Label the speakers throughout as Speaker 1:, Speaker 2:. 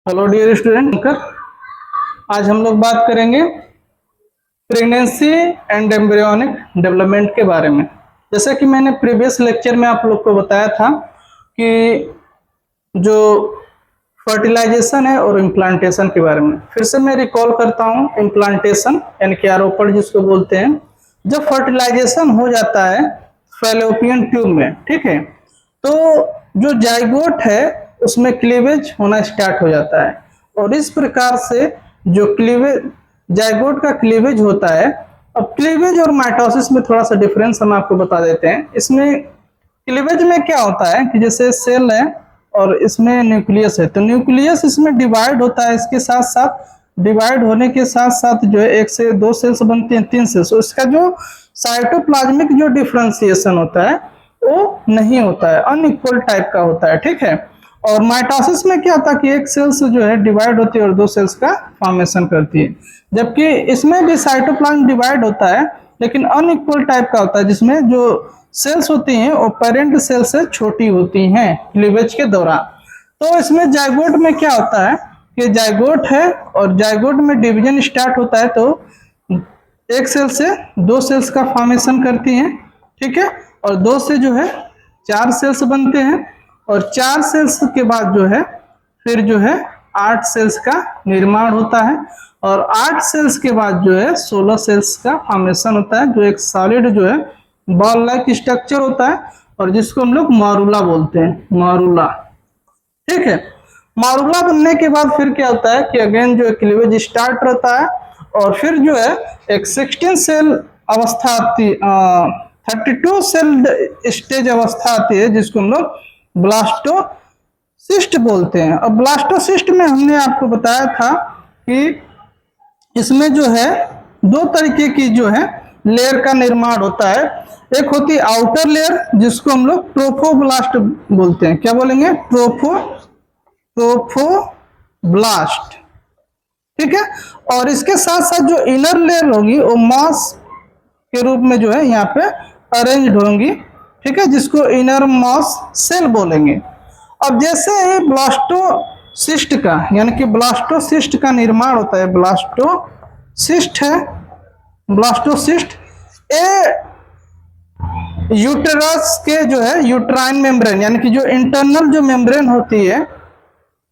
Speaker 1: Hello dear student, आज हम लोग बात करेंगे प्रेगनेंसी एंड एम्ब्रियोनिक डेवलपमेंट के बारे में। जैसे कि मैंने प्रीवियस लेक्चर में आप लोग को बताया था कि जो फर्टिलाइजेशन है और इम्प्लांटेशन के बारे में, फिर से मैं रिकॉल करता हूँ। इम्प्लांटेशन यानी कि आरोपण जिसको बोलते हैं, जब फर्टिलाइजेशन हो जाता है फैलोपियन ट्यूब में, ठीक है, तो जो जाइगोट है उसमें क्लीवेज होना स्टार्ट हो जाता है। और इस प्रकार से जो क्लीवेज जाइगोट का क्लीवेज होता है, अब क्लीवेज और माइटोसिस में थोड़ा सा डिफरेंस हम आपको बता देते हैं। इसमें क्लीवेज में क्या होता है कि जैसे सेल है और इसमें न्यूक्लियस है, तो न्यूक्लियस इसमें डिवाइड होता है, इसके साथ साथ डिवाइड होने के साथ साथ जो है एक से दो सेल्स बनते हैं, तीन सेल्स। इसका जो साइटोप्लाज्मिक जो डिफरेंशिएशन होता है वो नहीं होता है, अनइक्वल टाइप का होता है, ठीक है। और माइटोसिस में क्या होता है कि एक सेल्स जो है डिवाइड होती है और दो सेल्स का फॉर्मेशन करती है, जबकि इसमें भी साइटोप्लाज्म डिवाइड होता है लेकिन अनइक्वल टाइप का होता है, जिसमें जो सेल्स होती हैं वो पेरेंट सेल से छोटी होती हैं क्लीवेज के दौरान। तो इसमें जाइगोट में क्या होता है कि जाइगोट है और जाइगोट में डिवीजन स्टार्ट होता है, तो एक सेल से दो सेल्स का फॉर्मेशन करती हैं, ठीक है, और दो से जो है चार सेल्स बनते हैं, और चार सेल्स के बाद जो है फिर जो है 8 सेल्स का निर्माण होता है, और 8 सेल्स के बाद जो है 16 सेल्स का फॉर्मेशन होता है, जो एक सॉलिड जो है बॉल लाइक स्ट्रक्चर होता है, और जिसको हम लोग मारूला बोलते हैं, मारूला, ठीक है। मारूला बनने के बाद फिर क्या होता है कि अगेन जो क्लीवेज स्टार्ट रहता है, और फिर जो है एक 16 सेल अवस्था आती, 32 सेल स्टेज अवस्था आती है, जिसको हम लोग ब्लास्टोसिस्ट बोलते हैं। और ब्लास्टोसिस्ट में हमने आपको बताया था कि इसमें जो है दो तरीके की जो है लेयर का निर्माण होता है। एक होती है आउटर लेयर, जिसको हम लोग ट्रोफोब्लास्ट बोलते हैं। क्या बोलेंगे? ट्रोफोब्लास्ट, ठीक है। और इसके साथ साथ जो इनर लेयर होगी वो मास के रूप में जो है यहाँ पे अरेंज्ड होंगी, ठीक है, जिसको इनर मास सेल बोलेंगे। अब जैसे ही ब्लास्टोसिस्ट का यानी कि ब्लास्टोसिस्ट का निर्माण होता है, ब्लास्टोसिस्ट है, ब्लास्टोसिस्ट ए यूटेरस के जो है यूट्राइन मेम्ब्रेन यानी कि जो इंटरनल जो मेम्ब्रेन होती है,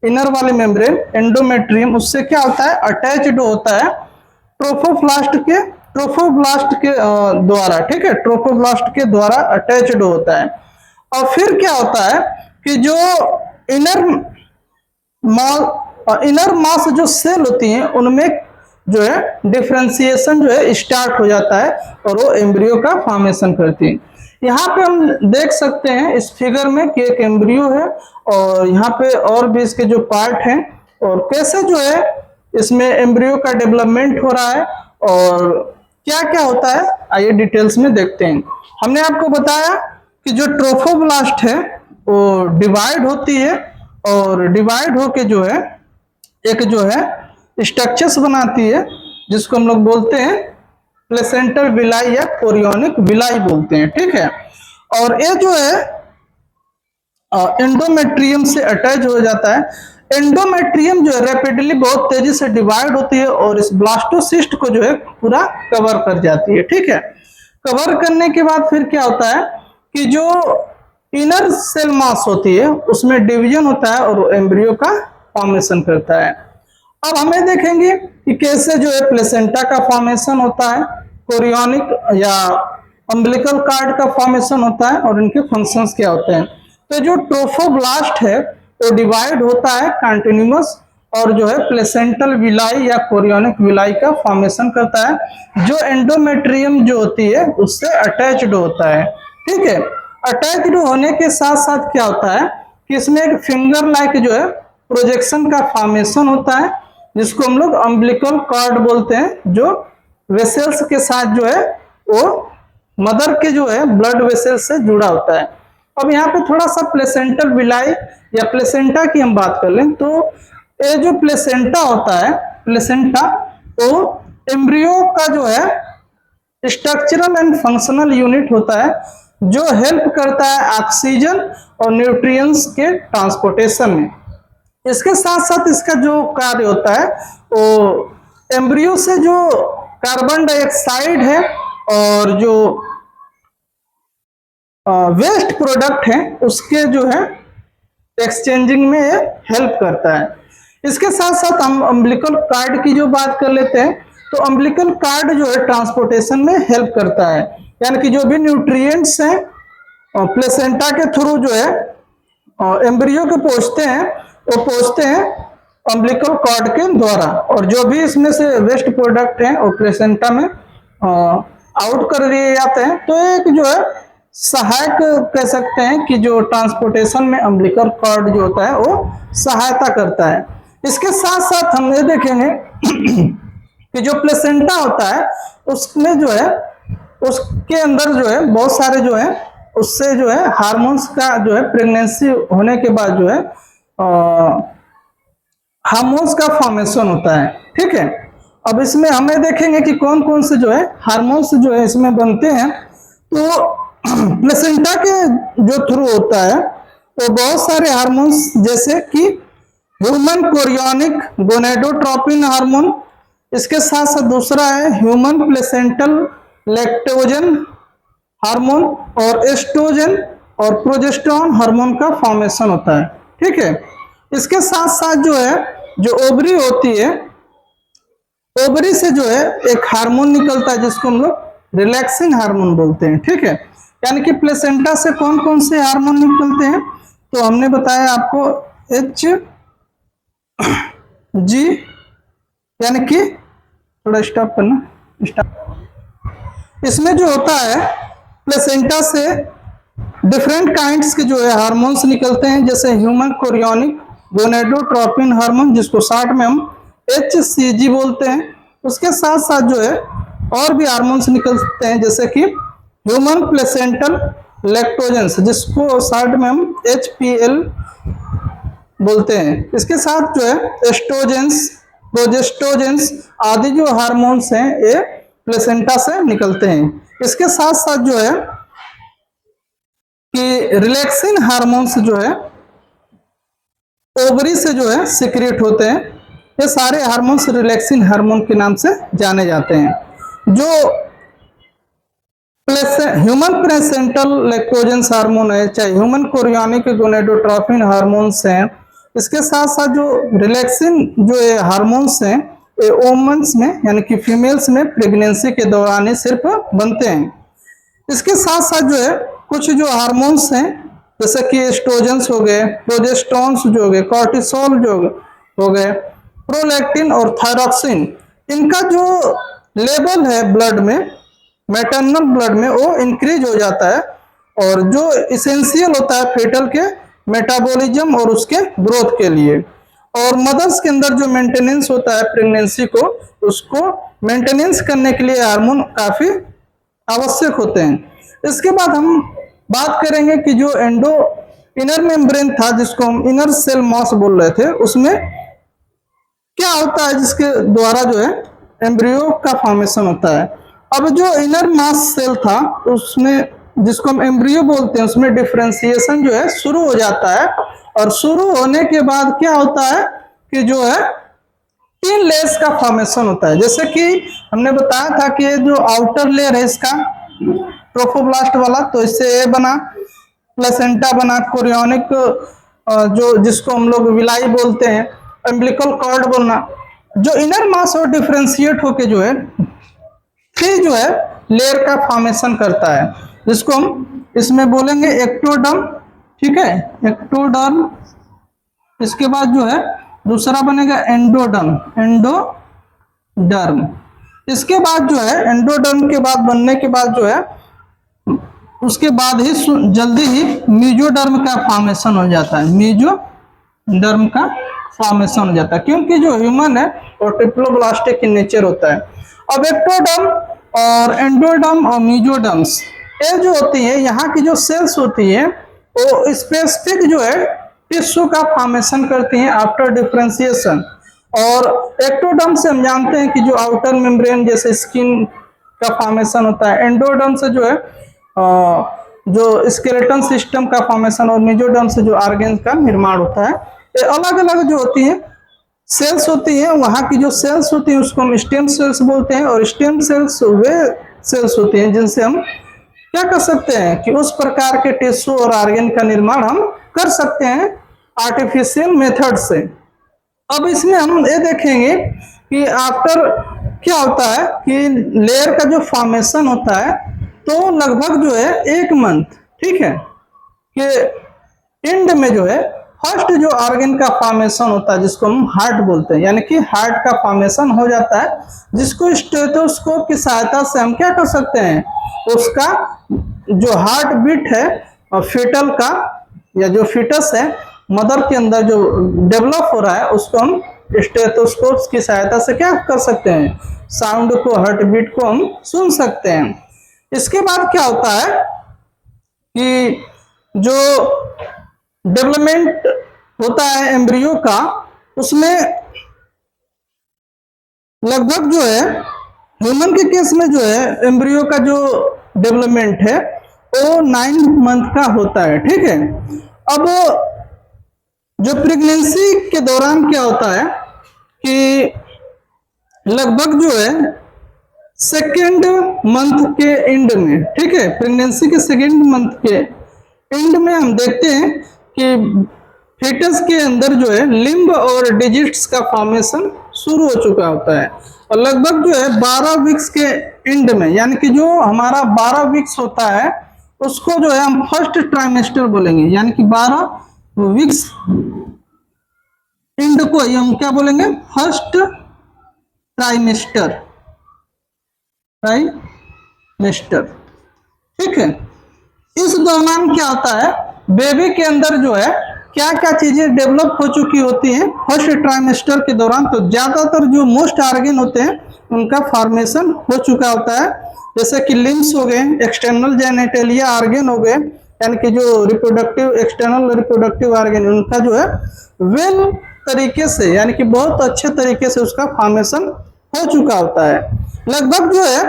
Speaker 1: इनर वाली मेम्ब्रेन एंडोमेट्रियम, उससे क्या होता है अटैच्ड होता है ट्रोफोब्लास्ट के द्वारा, ठीक है, ट्रोफोब्लास्ट के द्वारा अटैच्ड होता है। और फिर क्या होता है कि जो इनर मास जो सेल होती हैं उनमें जो है डिफरेंशिएशन जो है स्टार्ट हो जाता है, और वो एम्ब्रियो का फॉर्मेशन करती है। यहाँ पे हम देख सकते हैं इस फिगर में कि एक एम्ब्रियो है, और यहाँ पे और भी इसके जो पार्ट हैं, और कैसे जो है इसमें एम्ब्रियो का डेवलपमेंट हो रहा है और क्या क्या होता है, आइए डिटेल्स में देखते हैं। हमने आपको बताया कि जो ट्रोफोब्लास्ट है वो डिवाइड होती है, और डिवाइड होके जो है एक जो है स्ट्रक्चर्स बनाती है, जिसको हम लोग बोलते हैं प्लेसेंटल विलाई या कोरियोनिक विलाई बोलते हैं, ठीक है। और ये जो है एंडोमेट्रियम से अटैच हो जाता है। एंडोमेट्रियम जो है रैपिडली बहुत तेजी से डिवाइड होती है और इस ब्लास्टोसिस्ट को जो है पूरा कवर कर जाती है, ठीक है। कवर करने के बाद फिर क्या होता है कि जो इनर सेल मास होती है उसमें डिवीजन होता है और एम्ब्रियो का फॉर्मेशन करता है। अब हमें देखेंगे कि कैसे जो है प्लेसेंटा का फॉर्मेशन होता है, कोरियोनिक या अम्बिलिकल कार्ड का फॉर्मेशन होता है, और इनके फंक्शंस क्या होते हैं। तो जो ट्रोफोब्लास्ट है वो डिवाइड होता है कंटिन्यूअस, और जो है प्लेसेंटल विलाई या कोरियोनिक विलाई का फॉर्मेशन करता है, जो एंडोमेट्रियम जो होती है उससे अटैच्ड होता है, ठीक है। अटैच्ड होने के साथ साथ क्या होता है कि इसमें एक फिंगर लाइक जो है प्रोजेक्शन का फॉर्मेशन होता है, जिसको हम लोग अम्बिलिकल कॉर्ड बोलते हैं, जो वेसल्स के साथ जो है वो मदर के जो है ब्लड वेसल्स से जुड़ा होता है। अब यहाँ पे थोड़ा सा प्लेसेंटल विलाई या प्लेसेंटा की हम बात कर लें, तो ये जो प्लेसेंटा होता है, प्लेसेंटा तो एम्ब्रियो का जो है स्ट्रक्चरल एंड फंक्शनल यूनिट होता है, जो हेल्प करता है ऑक्सीजन और न्यूट्रिएंट्स के ट्रांसपोर्टेशन में। इसके साथ साथ इसका जो कार्य होता है वो एम्ब्रियो से जो कार्बन डाइऑक्साइड है और जो वेस्ट प्रोडक्ट है उसके जो है एक्सचेंजिंग में हेल्प करता है। इसके साथ साथ हम अम्बिलिकल कार्ड की जो बात कर लेते हैं, तो अम्बिलिकल कार्ड जो है ट्रांसपोर्टेशन में हेल्प करता है, यानी कि जो भी न्यूट्रिएंट्स हैं प्लेसेंटा के थ्रू जो है एम्ब्रियो के पहुंचते हैं, वो पहुंचते हैं अम्बिलिकल कॉर्ड के द्वारा, और जो भी इसमें से वेस्ट प्रोडक्ट हैं वो प्लेसेंटा में आउट कर दिए जाते हैं। तो एक जो है सहायक कह सकते हैं कि जो ट्रांसपोर्टेशन में अम्बिलिकल कॉर्ड जो होता है वो सहायता करता है। इसके साथ साथ हम ये देखेंगे कि जो प्लेसेंटा होता है उसमें जो है उसके अंदर जो है बहुत सारे जो है उससे जो है हार्मोन्स का जो है प्रेगनेंसी होने के बाद जो है हार्मोन्स का फॉर्मेशन होता है। ठीक है, अब इसमें हमें देखेंगे कि कौन कौन से जो है हार्मोन्स जो है इसमें बनते हैं। तो प्लेसेंटा के जो थ्रू होता है वो बहुत सारे हार्मोन्स, जैसे कि ह्यूमन कोरियोनिक गोनेडोट्रोपिन हार्मोन, इसके साथ साथ दूसरा है ह्यूमन प्लेसेंटल लैक्टोजन हार्मोन, और एस्ट्रोजन और प्रोजेस्टेरोन हार्मोन का फॉर्मेशन होता है। ठीक है, इसके साथ साथ जो है जो ओवरी होती है, ओवरी से जो है एक हार्मोन निकलता है जिसको हम लोग रिलैक्सिंग हार्मोन बोलते हैं। ठीक है, यानी कि प्लेसेंटा से कौन कौन से हार्मोन निकलते हैं, तो हमने बताया आपको एच जी, यानी कि थोड़ा स्टॉप करना, स्टॉप। इसमें जो होता है प्लेसेंटा से डिफरेंट काइंड्स के जो है हार्मोन्स निकलते हैं, जैसे ह्यूमन कोरियोनिक गोनेडोट्रोपिन हार्मोन, जिसको शॉर्ट में हम HCG बोलते हैं। उसके साथ साथ जो है और भी हार्मोन्स निकलते हैं, जैसे कि ह्यूमन प्लेसेंटल लैक्टोजेंस, जिसको शॉर्ट में हम HPL बोलते हैं। इसके साथ जो है एस्ट्रोजेंस, प्रोजेस्टोजेंस आदि जो हार्मोन्स हैं ये प्लेसेंटा से निकलते हैं। इसके साथ साथ जो है कि रिलैक्सिंग हार्मोन्स जो है ओवरी से जो है सिक्रेट होते हैं। ये सारे हार्मोन्स रिलैक्सिंग हार्मोन के नाम से जाने जाते हैं। जो ह्यूमन प्लेसेंटल लैक्टोजेंस हार्मोन है, चाहे ह्यूमन कोरियोनिक गोनेडोट्रोपिन हार्मोन्स हैं, इसके साथ साथ जो रिलैक्सिंग जो हार्मोन्स हैं ये वुमेन्स में यानी कि फीमेल्स में प्रेगनेंसी के दौरान ही सिर्फ बनते हैं। इसके साथ साथ जो है कुछ जो हार्मोन्स हैं, जैसे कि एस्ट्रोजेंस हो गए, प्रोजेस्टेरोन्स जो हो गए, कॉर्टिसोल जो हो गए, प्रोलैक्टिन और थायरॉक्सिन, इनका जो लेवल है ब्लड में, मैटरनल ब्लड में, वो इंक्रीज हो जाता है, और जो इसेंशियल होता है फेटल के मेटाबॉलिज्म और उसके ग्रोथ के लिए। और मदर्स के अंदर जो मेंटेनेंस होता है प्रेगनेंसी को, उसको मेंटेनेंस करने के लिए हार्मोन काफी आवश्यक होते हैं। इसके बाद हम बात करेंगे कि जो एंडो इनर मेम्ब्रेन था, जिसको हम इनर सेल मॉस बोल रहे थे, उसमें क्या होता है जिसके द्वारा जो है एम्ब्रियो का फॉर्मेशन होता है। अब जो इनर मास सेल था उसमें, जिसको हम एम्ब्रियो बोलते हैं, उसमें डिफरेंशिएशन जो है शुरू हो जाता है, और शुरू होने के बाद क्या होता है कि जो है 3 लेयर्स का फॉर्मेशन होता है। जैसे कि हमने बताया था कि ये जो आउटर लेयर है इसका ट्रोफोब्लास्ट वाला, तो इससे ये बना, प्लेसेंटा बना, कोरियोनिक जो जिसको हम लोग विलाई बोलते हैं, अम्बिलिकल कॉर्ड बोलना, जो इनर मास और डिफरेंशिएट होके जो है फिर जो है लेयर का फॉर्मेशन करता है, जिसको हम इसमें बोलेंगे एक्टोडर्म। ठीक है, एक्टोडर्म। इसके बाद जो है दूसरा बनेगा एंडोडर्म, एंडोडर्म। इसके बाद जो है एंडोडर्म के बाद बनने के बाद जो है उसके बाद ही जल्दी ही मीजोडर्म का फॉर्मेशन हो जाता है, मीजोडर्म का फॉर्मेशन हो जाता है, क्योंकि जो ह्यूमन है वो ट्रिप्लोब्लास्टिक इन नेचर होता है। अब एक्टोडर्म और एंडोडर्म और मीजोडर्म्स ये जो होती है, यहाँ की जो सेल्स होती है वो स्पेसिफिक जो है टिश्यू का फॉर्मेशन करती हैं आफ्टर डिफरेंशिएशन। और एक्टोडर्म से हम जानते हैं कि जो आउटर मेम्ब्रेन जैसे स्किन का फॉर्मेशन होता है, एंडोडर्म से जो है जो स्केलेटन सिस्टम का फॉर्मेशन और मेसोडर्म से जो ऑर्गेन का निर्माण होता है, ये अलग अलग जो होती है सेल्स होती है, वहां की जो सेल्स होती है उसको हम स्टेम सेल्स बोलते हैं। और स्टेम सेल्स वे सेल्स होती हैं जिनसे हम क्या कर सकते हैं कि उस प्रकार के टिश्यू और ऑर्गेन का निर्माण हम कर सकते हैं आर्टिफिशियल मेथड से। अब इसमें हम ये देखेंगे कि आफ्टर क्या होता है कि लेयर का जो फॉर्मेशन होता है तो लगभग जो है 1 मंथ, ठीक है, कि एंड में जो है फर्स्ट जो ऑर्गेन का फॉर्मेशन होता है जिसको हम हार्ट बोलते हैं, यानी कि हार्ट का फॉर्मेशन हो जाता है, जिसको स्टेथोस्कोप की सहायता से हम क्या कर सकते हैं, उसका जो हार्ट बीट है और फीटल का या जो फीटस है मदर के अंदर जो डेवलप हो रहा है उसको हम स्टेथोस्कोप की सहायता से क्या कर सकते हैं, साउंड को, हार्ट बीट को हम सुन सकते हैं। इसके बाद क्या होता है कि जो डेवलपमेंट होता है एम्ब्रियो का, उसमें लगभग जो है ह्यूमन के केस में जो है एम्ब्रियो का जो डेवलपमेंट है वो 9 मंथ का होता है, ठीक है। अब जो प्रेगनेंसी के दौरान क्या होता है कि लगभग जो है 2nd मंथ के एंड में, ठीक है, प्रेगनेंसी के 2nd मंथ के एंड में हम देखते हैं कि फीटस के अंदर जो है लिम्ब और डिजिट्स का फॉर्मेशन शुरू हो चुका होता है। और लगभग जो है 12 वीक्स के एंड में, यानी कि जो हमारा 12 वीक्स होता है उसको जो है हम फर्स्ट ट्राइमेस्टर बोलेंगे, यानी कि 12 वीक्स एंड को हम क्या बोलेंगे, फर्स्ट ट्राइमेस्टर, ट्राइमेस्टर, ठीक है। इस दौरान क्या होता है, बेबी के अंदर जो है क्या क्या चीजें डेवलप हो चुकी होती हैं फर्स्ट ट्राइमेस्टर के दौरान। तो ज्यादातर जो मोस्ट ऑर्गेन होते हैं उनका फॉर्मेशन हो चुका होता है, जैसे कि लिम्स हो गए, एक्सटर्नल जेनिटलिया ऑर्गेन हो गए, यानी कि जो रिप्रोडक्टिव एक्सटर्नल रिप्रोडक्टिव ऑर्गेन उनका जो है वेल तरीके से, यानी कि बहुत अच्छे तरीके से उसका फॉर्मेशन हो चुका होता है। लगभग जो है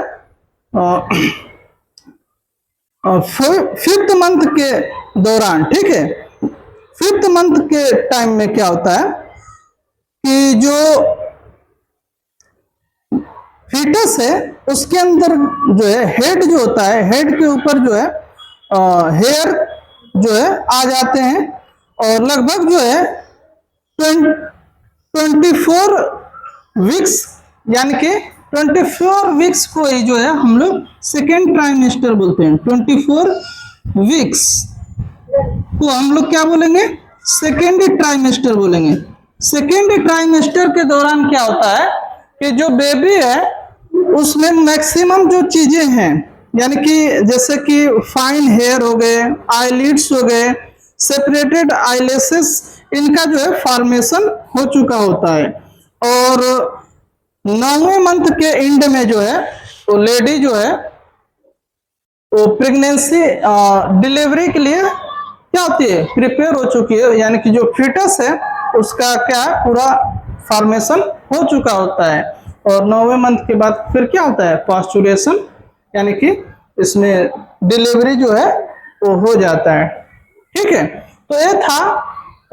Speaker 1: 5th मंथ के दौरान, ठीक है, 5th मंथ के टाइम में क्या होता है कि जो फीटस है उसके अंदर जो है हेड जो होता है, हेड के ऊपर जो है हेयर जो है आ जाते हैं। और लगभग जो है 24 वीक्स, यानी कि 24 वीक्स को ही जो है हम लोग 2nd ट्राइमेस्टर बोलते हैं। 24 वीक्स को हम लोग क्या बोलेंगे, 2nd ट्राइमेस्टर बोलेंगे। 2nd ट्राइमेस्टर के दौरान क्या होता है कि जो बेबी है उसमें मैक्सिमम जो चीजें हैं, यानी कि जैसे कि फाइन हेयर हो गए, आईलिड्स हो गए, सेपरेटेड आईलेसेस, इनका जो है फॉर्मेशन हो चुका होता है। और 9वें मंथ के एंड में जो है तो लेडी जो है वो प्रेगनेंसी डिलीवरी के लिए क्या होती है, प्रिपेयर हो चुकी है, यानी कि जो फीटस है उसका क्या पूरा फॉर्मेशन हो चुका होता है। और 9वें मंथ के बाद फिर क्या होता है, पास्चुरेशन, यानी कि इसमें डिलीवरी जो है वो हो जाता है, ठीक है। तो ये था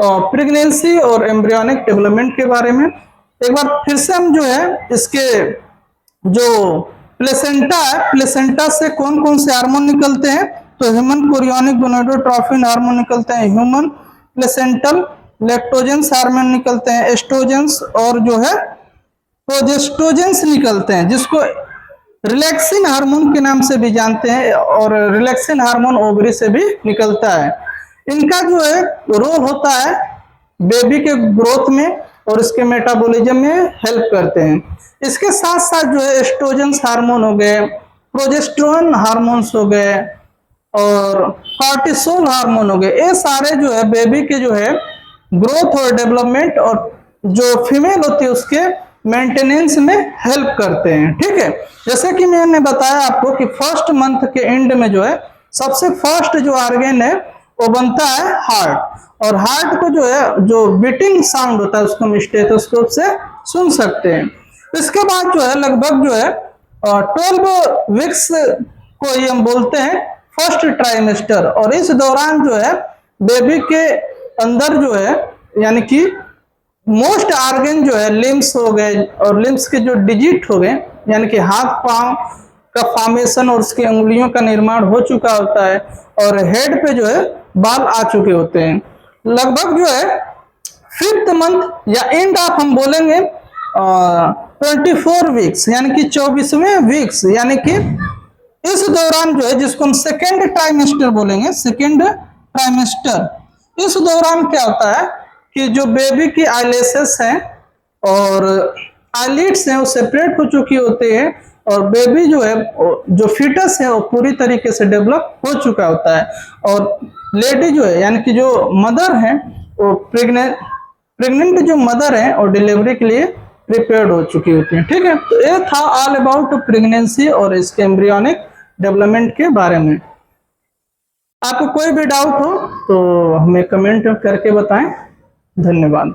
Speaker 1: प्रेगनेंसी और एम्ब्रियोनिक डेवलपमेंट के बारे में। एक बार फिर से हम जो है इसके जो प्लेसेंटा है, प्लेसेंटा से कौन कौन से हार्मोन निकलते हैं, तो ह्यूमन कोरियोनिक गोनाडोट्रोफिन हार्मोन निकलते हैं, ह्यूमन प्लेसेंटल लैक्टोजेंस हार्मोन निकलते हैं, एस्ट्रोजेंस और जो है प्रोजेस्टोजेंस निकलते हैं, जिसको रिलैक्सिन हार्मोन के नाम से भी जानते हैं। और रिलैक्सिन हार्मोन ओवरी से भी निकलता है। इनका जो है रोल होता है बेबी के ग्रोथ में और इसके मेटाबॉलिज्म में हेल्प करते हैं। इसके साथ साथ जो है एस्ट्रोजेंस हार्मोन हो गए, प्रोजेस्टेरोन हार्मोन्स हो गए और कॉर्टिसोल हार्मोन हो गए, ये सारे जो है बेबी के जो है ग्रोथ और डेवलपमेंट और जो फीमेल होती है उसके मेंटेनेंस में हेल्प करते हैं, ठीक है। जैसे कि मैंने बताया आपको कि फर्स्ट मंथ के एंड में जो है सबसे फर्स्ट जो ऑर्गेन है वो बनता है हार्ट। और हार्ट को जो है जो बीटिंग साउंड होता है उसको हम स्टेथोस्कोप से सुन सकते हैं। इसके बाद जो है लगभग जो है 12 वीक्स को ही हम बोलते हैं फर्स्ट ट्राइमेस्टर, और इस दौरान जो है बेबी के अंदर जो है यानी कि मोस्ट ऑर्गन जो है लिम्स हो गए, और लिम्स के जो डिजिट हो गए यानी कि हाथ पांव का फॉर्मेशन और उसकी उंगलियों का निर्माण हो चुका होता है, और हेड पे जो है बाल आ चुके होते हैं। लगभग जो है 5th मंथ या एंड ऑफ हम बोलेंगे 24 वीक्स यानी कि 24वें वीक्स, यानी कि इस दौरान जो है जिसको हम सेकेंड ट्राइमेस्टर बोलेंगे, सेकेंड ट्राइमेस्टर, इस दौरान क्या होता है कि जो बेबी की आईलेसेस हैं और आईलिड्स हैं वो सेपरेट हो चुकी होती है, और बेबी जो है जो फीटस है वो पूरी तरीके से डेवलप हो चुका होता है, और लेडी जो है यानी कि जो मदर है वो प्रेग्नेंट जो मदर है और डिलीवरी के लिए प्रिपेयर्ड हो चुकी होती है। ठीक है, तो ये था ऑल अबाउट प्रेगनेंसी और इसके एम्ब्रियोनिक डेवलपमेंट के बारे में। आपको कोई भी डाउट हो तो हमें कमेंट करके बताएं। धन्यवाद।